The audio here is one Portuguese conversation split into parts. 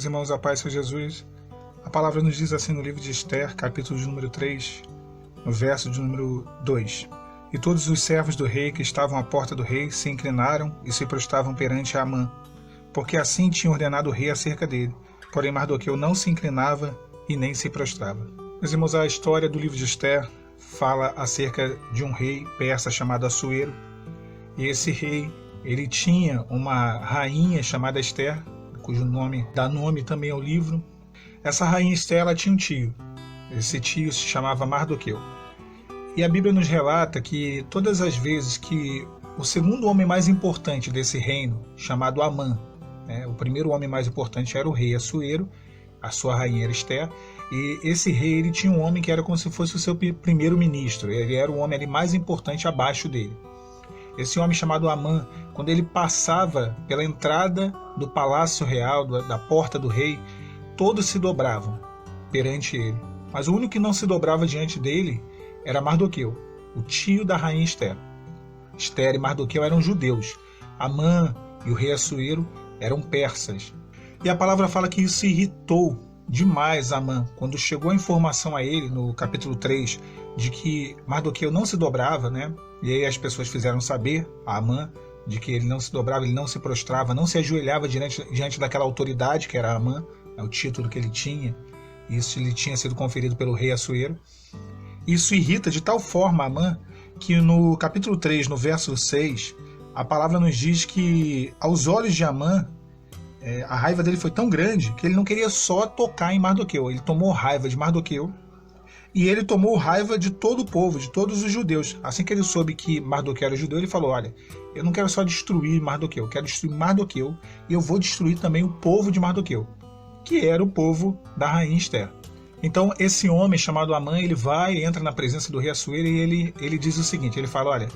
Meus irmãos, a paz seja Jesus. A palavra nos diz assim no livro de Esther, capítulo de número 3, no verso de número 2. E todos os servos do rei que estavam à porta do rei se inclinaram e se prostravam perante Amã, porque assim tinha ordenado o rei acerca dele. Porém Mardoqueu não se inclinava e nem se prostrava. Meus irmãos, a história do livro de Esther fala acerca de um rei persa chamado Assuero. E esse rei, ele tinha uma rainha chamada Esther, cujo nome dá nome também ao livro. Essa rainha Esther, ela tinha um tio. Esse tio se chamava Mardoqueu. E a Bíblia nos relata que todas as vezes que o segundo homem mais importante desse reino, chamado Amã, o primeiro homem mais importante era o rei Assuero, a sua rainha era Esther, e esse rei, ele tinha um homem que era como se fosse o seu primeiro-ministro, ele era o homem ali mais importante abaixo dele. Esse homem chamado Amã, quando ele passava pela entrada do palácio real, da porta do rei, todos se dobravam perante ele. Mas o único que não se dobrava diante dele era Mardoqueu, o tio da rainha Esther. Esther e Mardoqueu eram judeus. Amã e o rei Assuero eram persas. E a palavra fala que isso irritou demais Amã, quando chegou a informação a ele, no capítulo 3, de que Mardoqueu não se dobrava, E aí as pessoas fizeram saber a Amã de que ele não se dobrava, ele não se prostrava, não se ajoelhava diante daquela autoridade que era Amã, o título que ele tinha. Isso lhe tinha sido conferido pelo rei Assuero. Isso irrita de tal forma Amã que no capítulo 3, no verso 6, a palavra nos diz que aos olhos de Amã, a raiva dele foi tão grande que ele não queria só tocar em Mardoqueu. Ele tomou raiva de Mardoqueu e ele tomou raiva de todo o povo, de todos os judeus. Assim que ele soube que Mardoqueu era judeu, ele falou: olha, eu não quero só destruir Mardoqueu, eu quero destruir Mardoqueu e eu vou destruir também o povo de Mardoqueu, que era o povo da rainha Esther. Então esse homem chamado Amã, ele vai, entra na presença do rei Assuero e ele diz o seguinte, ele fala: olha,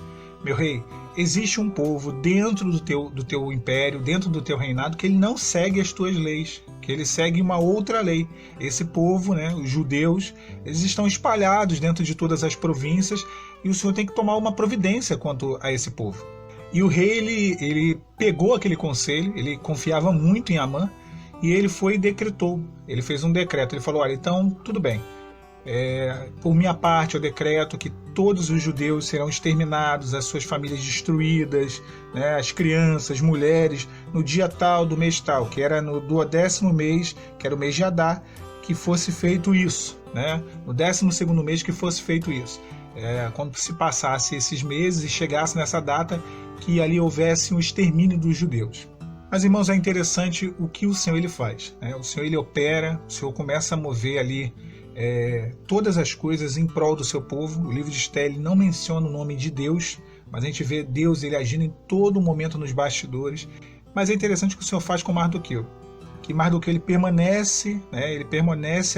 meu rei, existe um povo dentro do teu império, dentro do teu reinado, que ele não segue as tuas leis, que ele segue uma outra lei. Esse povo, os judeus, eles estão espalhados dentro de todas as províncias e o senhor tem que tomar uma providência quanto a esse povo. E o rei, ele pegou aquele conselho, ele confiava muito em Amã e ele foi e decretou, ele fez um decreto, ele falou: olha, então tudo bem. Por minha parte eu decreto que todos os judeus serão exterminados, as suas famílias destruídas, as crianças, mulheres, no dia tal do mês tal, que era no 10º mês, que era o mês de Adar, que fosse feito isso, no 12º mês que fosse feito isso. Quando se passasse esses meses e chegasse nessa data, que ali houvesse um extermínio dos judeus. Mas, irmãos, é interessante o que o Senhor ele faz. O Senhor ele opera, o Senhor começa a mover ali todas as coisas em prol do seu povo. O livro de Esther ele não menciona o nome de Deus, mas a gente vê Deus ele agindo em todo momento nos bastidores. Mas é interessante o que o Senhor faz com Mardoqueu. Que Mardoqueu ele permanece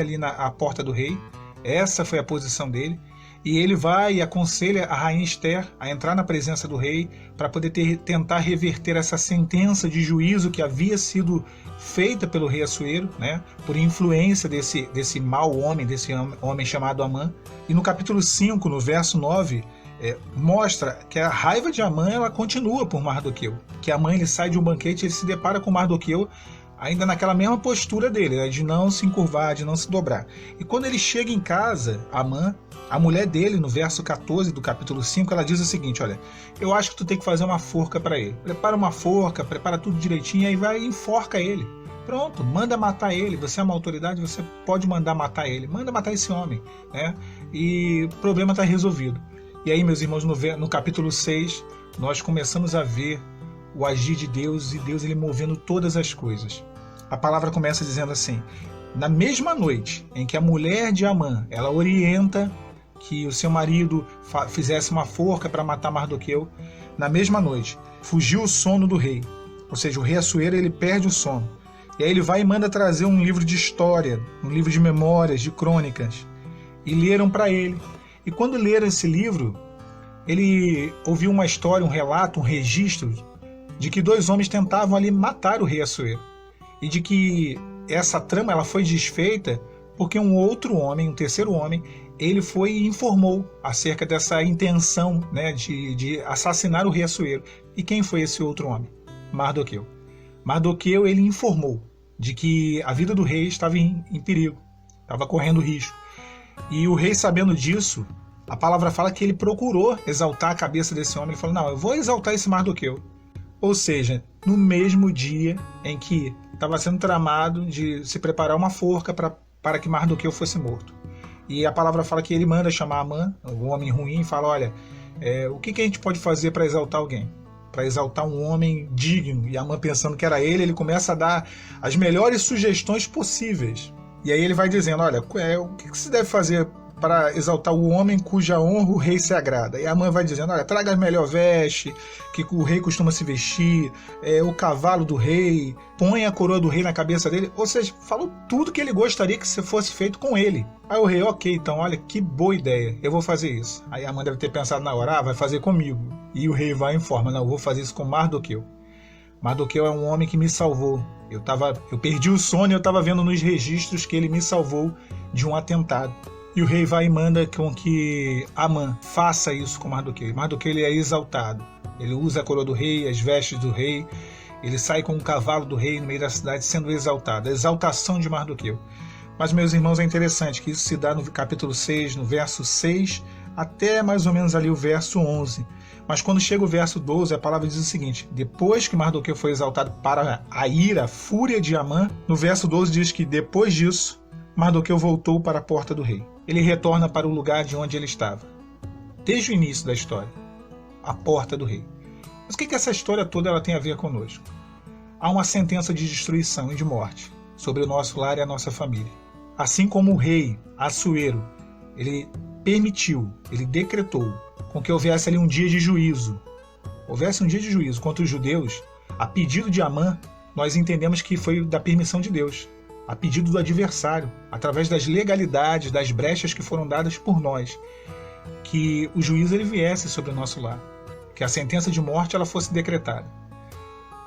ali à porta do rei. Essa foi a posição dele. E ele vai e aconselha a rainha Esther a entrar na presença do rei para poder tentar reverter essa sentença de juízo que havia sido feita pelo rei Assuero, por influência desse mau homem, desse homem chamado Amã. E no capítulo 5, no verso 9, mostra que a raiva de Amã ela continua por Mardoqueu. Que Amã ele sai de um banquete e ele se depara com Mardoqueu ainda naquela mesma postura dele, de não se encurvar, de não se dobrar. E quando ele chega em casa, Amã, a mulher dele, no verso 14 do capítulo 5, ela diz o seguinte: olha, eu acho que tu tem que fazer uma forca para ele. Prepara uma forca, prepara tudo direitinho, aí vai e enforca ele. Pronto, manda matar ele. Você é uma autoridade, você pode mandar matar ele. Manda matar esse homem. E o problema está resolvido. E aí, meus irmãos, no capítulo 6, nós começamos a ver o agir de Deus e Deus ele movendo todas as coisas. A palavra começa dizendo assim: na mesma noite em que a mulher de Amã, ela orienta que o seu marido fizesse uma forca para matar Mardoqueu, na mesma noite fugiu o sono do rei. Ou seja, o rei Assuero ele perde o sono. E aí ele vai e manda trazer um livro de história, um livro de memórias, de crônicas. E leram para ele. E quando leram esse livro, ele ouviu uma história, um relato, um registro de que 2 homens tentavam ali matar o rei Assuero. E de que essa trama ela foi desfeita porque um outro homem, um terceiro homem, ele foi e informou acerca dessa intenção de assassinar o rei Assuero. E quem foi esse outro homem? Mardoqueu. Mardoqueu ele informou. de que a vida do rei estava em perigo, estava correndo risco. E o rei, sabendo disso, a palavra fala que ele procurou exaltar a cabeça desse homem. Ele falou, não, eu vou exaltar esse Mardoqueu. Ou seja, no mesmo dia em que estava sendo tramado de se preparar uma forca para que Mardoqueu fosse morto. E a palavra fala que ele manda chamar Amã, o homem ruim, e fala, olha, o que a gente pode fazer para exaltar alguém? Para exaltar um homem digno. E Amã, pensando que era ele começa a dar as melhores sugestões possíveis. E aí ele vai dizendo, olha, o que se deve fazer para exaltar o homem cuja honra o rei se agrada? E Amã vai dizendo, olha, traga a melhor veste que o rei costuma se vestir, o cavalo do rei, põe a coroa do rei na cabeça dele. Ou seja, falou tudo que ele gostaria que fosse feito com ele. Aí o rei, ok, então olha, que boa ideia, eu vou fazer isso. Aí Amã deve ter pensado na hora, vai fazer comigo. E o rei vai e informa, não, eu vou fazer isso com Mardoqueu. Mardoqueu é um homem que me salvou. Eu perdi o sono e eu estava vendo nos registros que ele me salvou de um atentado. E o rei vai e manda com que Amã faça isso com Mardoqueu. Mardoqueu ele é exaltado. Ele usa a coroa do rei, as vestes do rei. Ele sai com o cavalo do rei no meio da cidade sendo exaltado. A exaltação de Mardoqueu. Mas, meus irmãos, é interessante que isso se dá no capítulo 6, no verso 6, até mais ou menos ali o verso 11. Mas quando chega o verso 12, a palavra diz o seguinte, depois que Mardoqueu foi exaltado para a ira, a fúria de Amã, no verso 12 diz que depois disso, Mardoqueu voltou para a porta do rei. Ele retorna para o lugar de onde ele estava. Desde o início da história, a porta do rei. Mas o que essa história toda ela tem a ver conosco? Há uma sentença de destruição e de morte sobre o nosso lar e a nossa família. Assim como o rei Assuero, ele permitiu, ele decretou com que houvesse ali um dia de juízo. Houvesse um dia de juízo contra os judeus, a pedido de Amã, nós entendemos que foi da permissão de Deus, a pedido do adversário, através das legalidades, das brechas que foram dadas por nós, que o juízo ele viesse sobre o nosso lar, que a sentença de morte ela fosse decretada.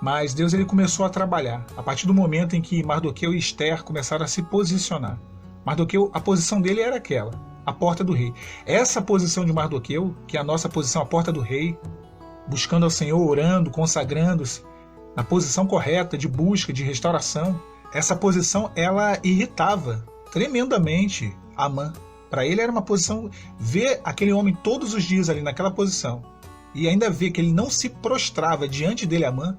Mas Deus ele começou a trabalhar, a partir do momento em que Mardoqueu e Ester começaram a se posicionar. Mardoqueu, a posição dele era aquela, a porta do rei. Essa posição de Mardoqueu, que é a nossa posição, a porta do rei, buscando ao Senhor, orando, consagrando-se, na posição correta de busca, de restauração, essa posição ela irritava tremendamente Amã. Para ele era uma posição, ver aquele homem todos os dias ali naquela posição, e ainda ver que ele não se prostrava diante dele, Amã,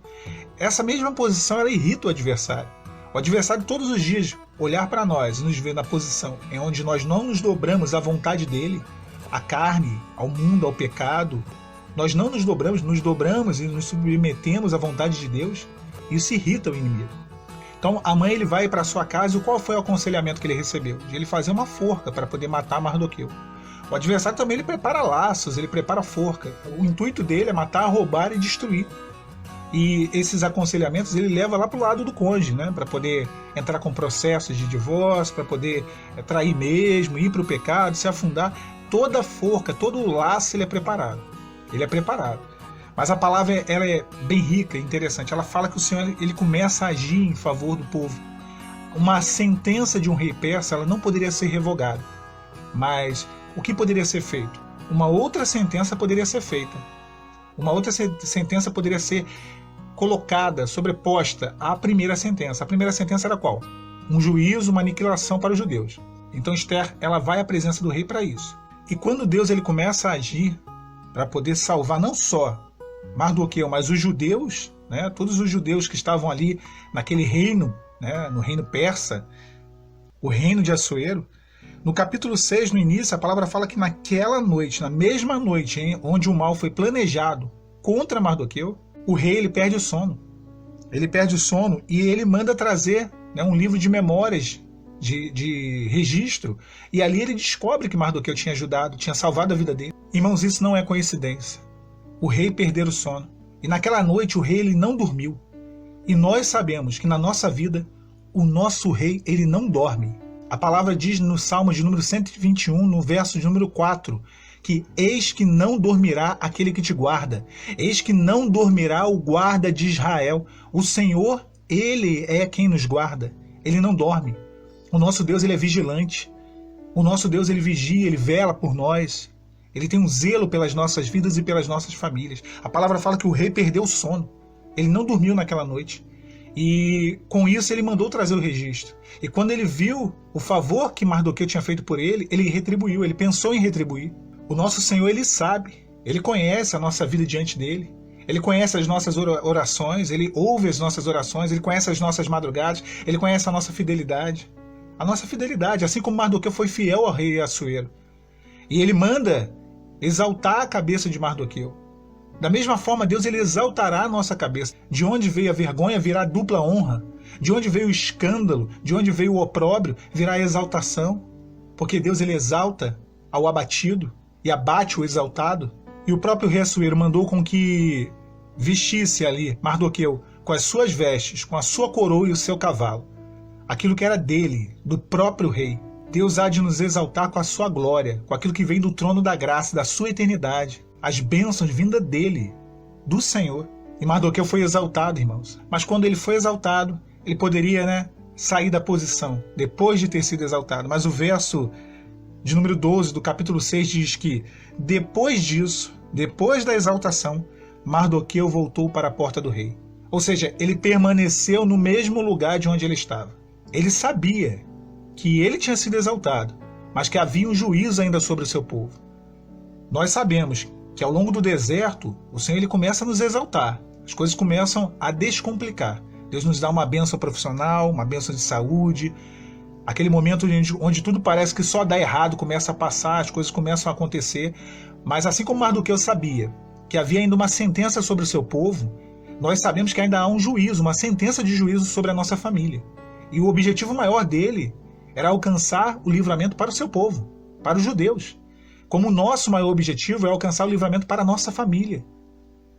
essa mesma posição ela irrita o adversário. O adversário todos os dias olhar para nós e nos ver na posição em onde nós não nos dobramos à vontade dele, à carne, ao mundo, ao pecado, nós não nos dobramos e nos submetemos à vontade de Deus, isso irrita o inimigo. Então Amã ele vai para sua casa e qual foi o aconselhamento que ele recebeu? De ele fazer uma forca para poder matar Mardoqueu. O adversário também ele prepara laços, ele prepara forca. O intuito dele é matar, roubar e destruir. E esses aconselhamentos ele leva lá para o lado do cônjuge, né? Para poder entrar com processos de divórcio, para poder trair mesmo, ir para o pecado, se afundar. Toda forca, todo o laço ele é preparado. Ele é preparado. Mas a palavra ela é bem rica e interessante. Ela fala que o Senhor ele começa a agir em favor do povo. Uma sentença de um rei persa ela não poderia ser revogada. Mas o que poderia ser feito? Uma outra sentença poderia ser feita. Uma outra sentença poderia ser colocada, sobreposta à primeira sentença. A primeira sentença era qual? Um juízo, uma aniquilação para os judeus. Então Ester ela vai à presença do rei para isso. E quando Deus ele começa a agir para poder salvar não só Mardoqueu, mas os judeus, né, todos os judeus que estavam ali naquele reino, né, no reino persa, o reino de Assuero, no capítulo 6, no início, a palavra fala que naquela noite, na mesma noite onde o mal foi planejado contra Mardoqueu, o rei ele perde o sono. Ele perde o sono e ele manda trazer, né, um livro de memórias, de registro, e ali ele descobre que Mardoqueu tinha ajudado, tinha salvado a vida dele. Irmãos, isso não é coincidência. O rei perder o sono. E naquela noite o rei ele não dormiu. E nós sabemos que na nossa vida, o nosso rei ele não dorme. A palavra diz no Salmo de número 121, no verso de número 4, que eis que não dormirá aquele que te guarda, eis que não dormirá o guarda de Israel. O Senhor, ele é quem nos guarda, ele não dorme. O nosso Deus, ele é vigilante. O nosso Deus, ele vigia, ele vela por nós. Ele tem um zelo pelas nossas vidas e pelas nossas famílias. A palavra fala que o rei perdeu o sono. Ele não dormiu naquela noite. E com isso ele mandou trazer o registro. E quando ele viu o favor que Mardoqueu tinha feito por ele, ele retribuiu, ele pensou em retribuir. O nosso Senhor, ele sabe, ele conhece a nossa vida diante dele. Ele conhece as nossas orações, ele ouve as nossas orações, ele conhece as nossas madrugadas, ele conhece a nossa fidelidade. A nossa fidelidade, assim como Mardoqueu foi fiel ao rei Assuero. E ele manda exaltar a cabeça de Mardoqueu. Da mesma forma, Deus ele exaltará a nossa cabeça. De onde veio a vergonha, virá a dupla honra. De onde veio o escândalo, de onde veio o opróbrio, virá a exaltação. Porque Deus ele exalta ao abatido e abate o exaltado. E o próprio rei Assuero mandou com que vestisse ali Mardoqueu com as suas vestes, com a sua coroa e o seu cavalo. Aquilo que era dele, do próprio rei. Deus há de nos exaltar com a sua glória, com aquilo que vem do trono da graça, da sua eternidade. As bênçãos vindas dele, do Senhor. E Mardoqueu foi exaltado, irmãos. Mas quando ele foi exaltado, ele poderia, sair da posição, depois de ter sido exaltado. Mas o verso de número 12 do capítulo 6 diz que, depois disso, depois da exaltação, Mardoqueu voltou para a porta do rei. Ou seja, ele permaneceu no mesmo lugar de onde ele estava. Ele sabia que ele tinha sido exaltado, mas que havia um juízo ainda sobre o seu povo. Nós sabemos que ao longo do deserto, o Senhor ele começa a nos exaltar. As coisas começam a descomplicar. Deus nos dá uma bênção profissional, uma bênção de saúde. Aquele momento onde tudo parece que só dá errado, começa a passar, as coisas começam a acontecer. Mas assim como Mardoqueu sabia que havia ainda uma sentença sobre o seu povo, nós sabemos que ainda há um juízo, uma sentença de juízo sobre a nossa família. E o objetivo maior dele era alcançar o livramento para o seu povo, para os judeus. Como o nosso maior objetivo é alcançar o livramento para a nossa família,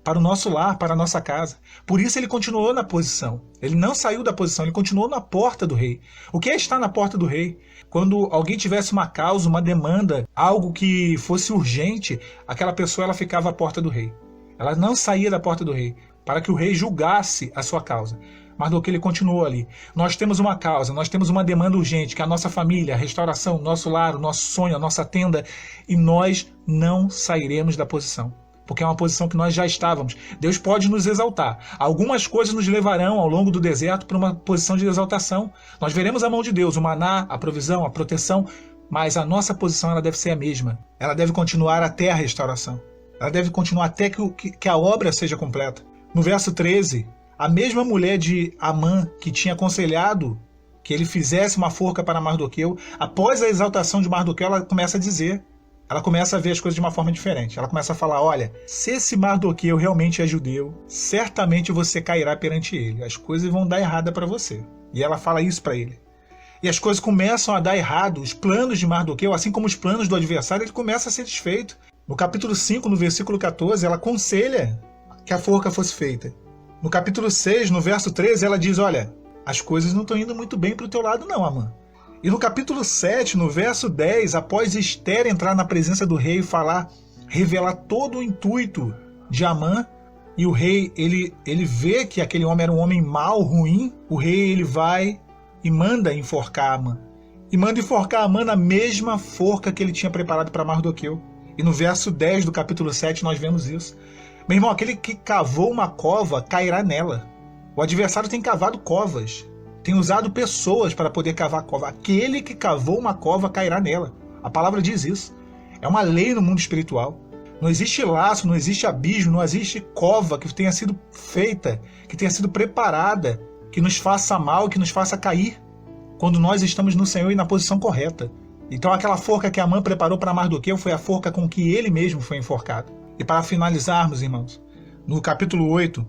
para o nosso lar, para a nossa casa. Por isso ele continuou na posição. Ele não saiu da posição, ele continuou na porta do rei. O que é estar na porta do rei? Quando alguém tivesse uma causa, uma demanda, algo que fosse urgente, aquela pessoa ela ficava à porta do rei. Ela não saía da porta do rei, para que o rei julgasse a sua causa. Mardoqueu ele continuou ali. Nós temos uma causa, nós temos uma demanda urgente, que é a nossa família, a restauração, o nosso lar, o nosso sonho, a nossa tenda, e nós não sairemos da posição, porque é uma posição que nós já estávamos. Deus pode nos exaltar. Algumas coisas nos levarão ao longo do deserto para uma posição de exaltação. Nós veremos a mão de Deus, o maná, a provisão, a proteção, mas a nossa posição ela deve ser a mesma. Ela deve continuar até a restauração. Ela deve continuar até que a obra seja completa. No verso 13, a mesma mulher de Amã que tinha aconselhado que ele fizesse uma forca para Mardoqueu, após a exaltação de Mardoqueu, ela começa a dizer, ela começa a ver as coisas de uma forma diferente. Ela começa a falar, olha, se esse Mardoqueu realmente é judeu, certamente você cairá perante ele. As coisas vão dar errada para você. E ela fala isso para ele. E as coisas começam a dar errado. Os planos de Mardoqueu, assim como os planos do adversário, ele começa a ser desfeito. No capítulo 5, no versículo 14, ela aconselha que a forca fosse feita. No capítulo 6, no verso 13, ela diz, olha, as coisas não estão indo muito bem para o teu lado não, Amã. E no capítulo 7, no verso 10, após Ester entrar na presença do rei e revelar todo o intuito de Amã, e o rei, ele vê que aquele homem era um homem mau, ruim, o rei ele vai e manda enforcar Amã. E manda enforcar Amã na mesma forca que ele tinha preparado para Mardoqueu. E no verso 10 do capítulo 7 nós vemos isso. Meu irmão, aquele que cavou uma cova cairá nela. O adversário tem cavado covas, tem usado pessoas para poder cavar a cova. Aquele que cavou uma cova cairá nela. A palavra diz isso. É uma lei no mundo espiritual. Não existe laço, não existe abismo, não existe cova que tenha sido feita, que tenha sido preparada, que nos faça mal, que nos faça cair, quando nós estamos no Senhor e na posição correta. Então aquela forca que Amã preparou para Mardoqueu foi a forca com que ele mesmo foi enforcado. E para finalizarmos, irmãos, no capítulo 8,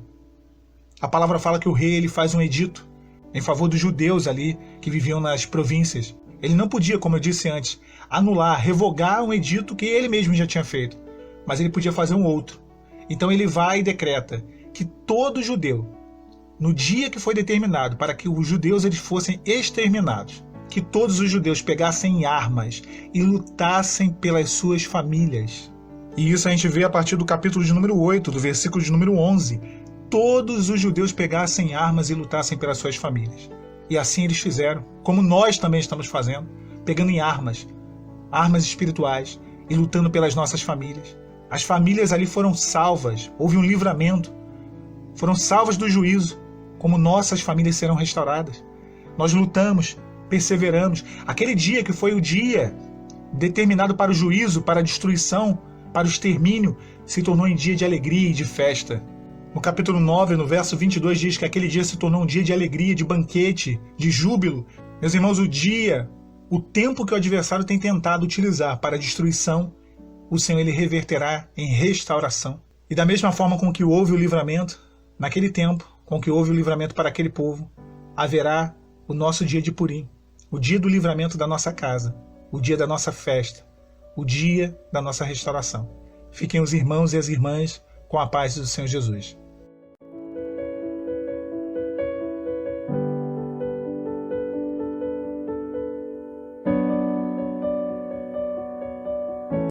a palavra fala que o rei ele faz um edito em favor dos judeus ali que viviam nas províncias. Ele não podia, como eu disse antes, anular, revogar um edito que ele mesmo já tinha feito, mas ele podia fazer um outro. Então ele vai e decreta que todo judeu, no dia que foi determinado para que os judeus eles fossem exterminados, que todos os judeus pegassem armas e lutassem pelas suas famílias. E isso a gente vê a partir do capítulo de número 8, do versículo de número 11. Todos os judeus pegassem armas e lutassem pelas suas famílias. E assim eles fizeram, como nós também estamos fazendo, pegando em armas espirituais e lutando pelas nossas famílias. As famílias ali foram salvas, houve um livramento, foram salvas do juízo. como nossas famílias serão restauradas. Nós lutamos, perseveramos. Aquele dia que foi o dia determinado para o juízo, para a destruição, para o extermínio, se tornou em dia de alegria e de festa. No capítulo 9, no verso 22, diz que aquele dia se tornou um dia de alegria, de banquete, de júbilo. Meus irmãos, o tempo que o adversário tem tentado utilizar para a destruição, o Senhor ele reverterá em restauração. E da mesma forma com que houve o livramento, naquele tempo, com que houve o livramento para aquele povo, haverá o nosso dia de Purim, o dia do livramento da nossa casa, o dia da nossa festa, o dia da nossa restauração. Fiquem os irmãos e as irmãs com a paz do Senhor Jesus.